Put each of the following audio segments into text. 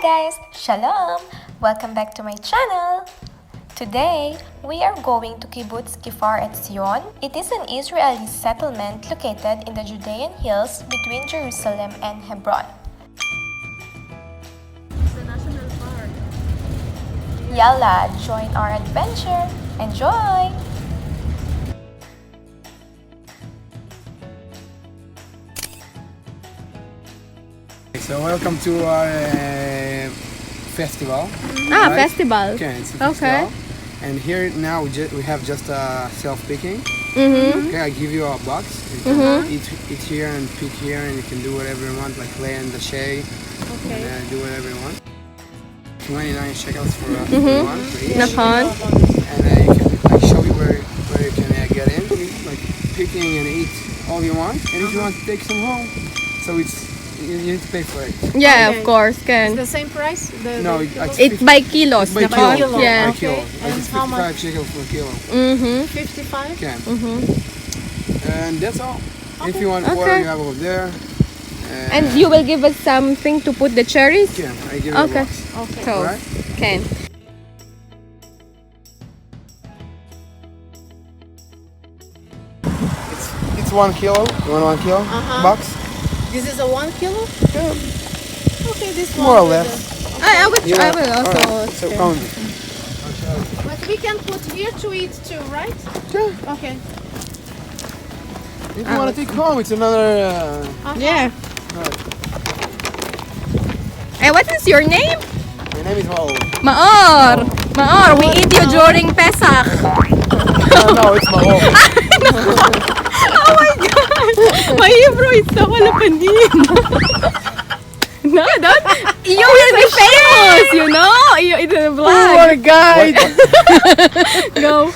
guys, Shalom! Welcome back to my channel! Today, we are going to Kibbutz Kfar Etzion. It is an Israeli settlement located in the Judean hills between Jerusalem and Hebron. It's a national park. Yalla, join our adventure! Enjoy! So welcome to our festival. Right? Festival. Okay, it's a festival. And here now we have just self-picking. Okay, I give you a box. You can eat here and pick here, and you can do whatever you want, like play in the shade. Okay. And do whatever you want. 29 shekels for one for each. And you can show you where you can get in, like picking and eat all you want. And if you want to take some home, so you need to pay for it. Yeah, of course, It's can. the same price? It's by kilos. By na kilo. po? Yeah. By kilo. Okay. Like And it's how 55 much? shekels per kilo. 55? Okay. And that's all. If you want water, Okay. you have over there. And you will give us something to put the cherries? Yeah, I give you a Okay. box. Okay. So, Alright? can. It's 1 kilo. You want 1 kilo box? This is a 1 kilo? Yeah. Okay, this one. More or less. I will You want- also. Alright, so come. But we can put here to eat too, right? Yeah. Okay. If you want to take home, it's another. Yeah. Alright. And what is your name? My name is Maor. Maor. Maor, we eat you during Pesach. No, it's Maor. Oh my God! My Hebrew is so malapanin. No, don't. You will be famous, you know? You in the vlog. guide. Go.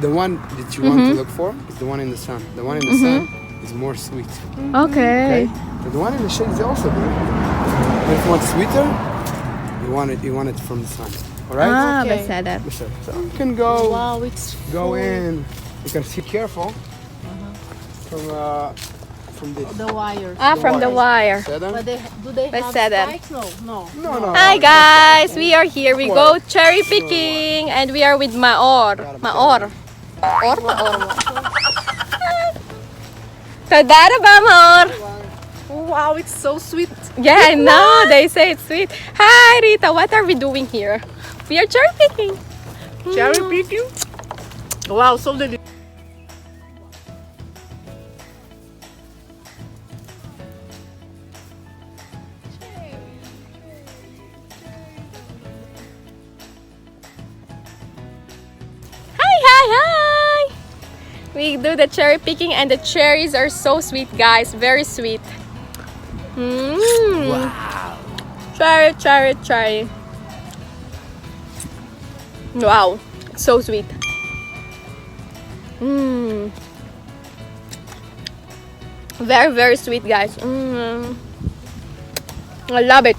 The one that you want to look for is the one in the sun. The one in the sun is more sweet. Okay. But the one in the shade is also good. But if you want sweeter, you want it from the sun. Alright? Ah, Okay. beseder. So you can go Wow, it's go full. in. You can be careful from this. The wires. Ah, from the wire. Sedan? But do they have Beseder. spike? No. No. Hi guys, we are here. We go cherry picking and we are with Maor. Maor. Maor. Tודה רבה, Maor. Wow, it's so sweet. Yeah, I know. They say it's sweet. Hi, Rita. What are we doing here? We are cherry picking. Cherry picking? Wow, so delicious. Hi. We do the cherry picking and the cherries are so sweet, guys. Very sweet. Wow. Cherry. Wow. So sweet. Very sweet, guys. I love it.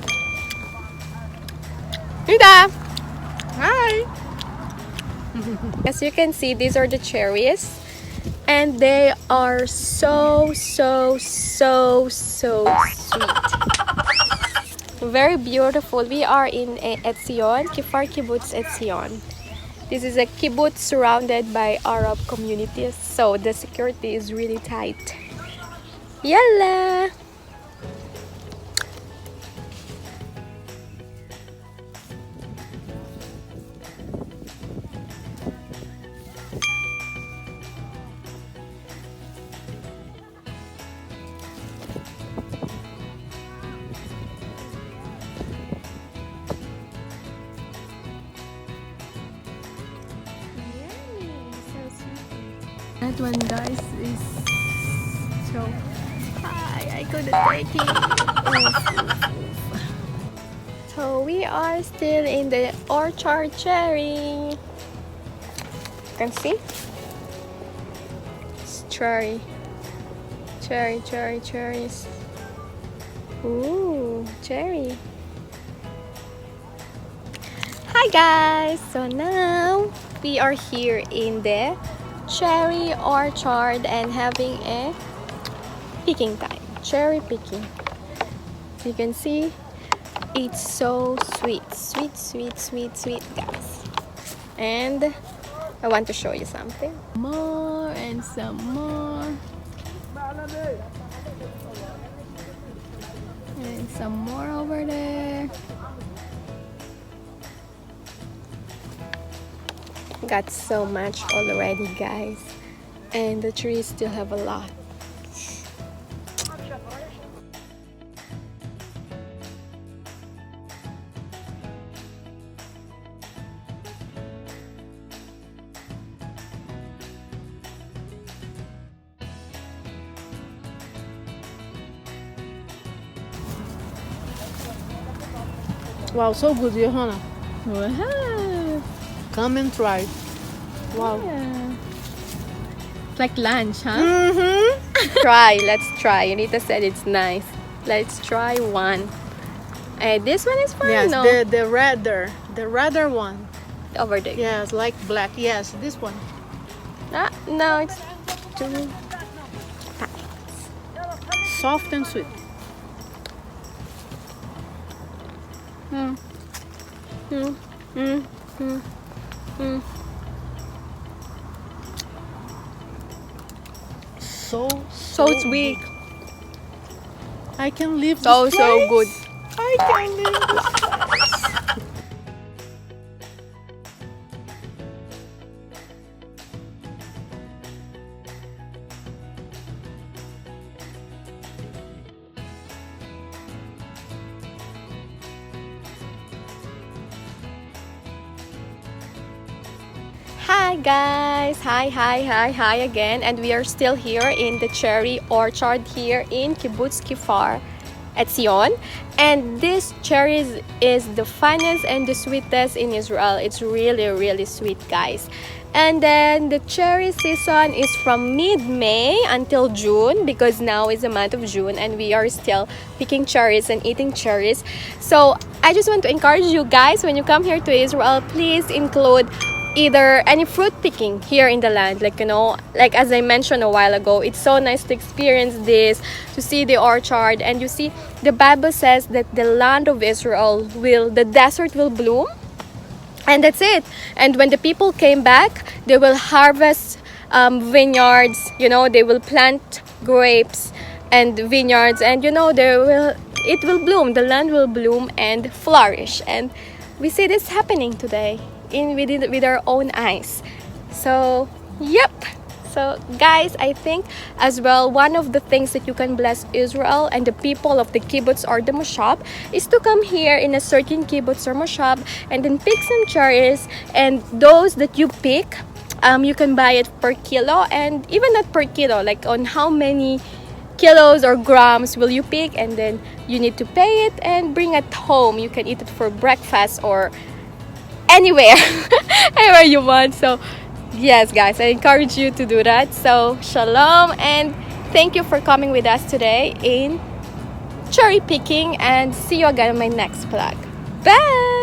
Rita. Hi. As you can see, these are the cherries. And they are so sweet. Very beautiful. We are in Etzion, Kfar Kibbutz Etzion. This is a kibbutz surrounded by Arab communities, so the security is really tight. Yalla! That one, guys, is so high. I couldn't take it. So we are still in the orchard cherry. You can see? It's cherries. Ooh, cherry. Hi guys! So now we are here in the cherry orchard and having a picking time. Cherry picking. You can see It's so sweet, guys. And I want to show you something. More and some more. And some more over there. Got so much already, guys. And the trees still have a lot. Wow, so good, Yohanna. Wow. Come and try. Wow. Yeah. It's like lunch, huh? Let's try. Anita said it's nice. Let's try one. This one is fine. Yes, No, the redder one. over there. Yes, like black. Yes, this one. No, it's too. Soft and sweet. So Sweet. I can leave So this so place. good. I can leave this place. Hi guys, hi again, and we are still here in the cherry orchard here in Kibbutz Kfar Etzion, and this cherries is the finest and the sweetest in Israel. It's really sweet, guys. And then the cherry season is from mid-May until June, because now is the month of June and we are still picking cherries and eating cherries. So I just want to encourage you guys, when you come here to Israel, please include either any fruit picking here in the land, like, you know, like as I mentioned a while ago, it's so nice to experience this, to see the orchard. And you see, the Bible says that the land of Israel the desert will bloom, and that's it. And when the people came back, they will harvest vineyards, you know, they will plant grapes and vineyards, and you know, it will bloom, the land will bloom and flourish. And we see this happening today with our own eyes. So yep. So guys, I think as well, one of the things that you can bless Israel and the people of the kibbutz or the moshab is to come here in a certain kibbutz or moshab and then pick some cherries. And those that you pick, you can buy it per kilo, and even not per kilo, like on how many kilos or grams will you pick, and then you need to pay it and bring it home. You can eat it for breakfast or anywhere anywhere you want. So yes guys, I encourage you to do that. So shalom, and thank you for coming with us today in cherry picking, and see you again in my next vlog. Bye.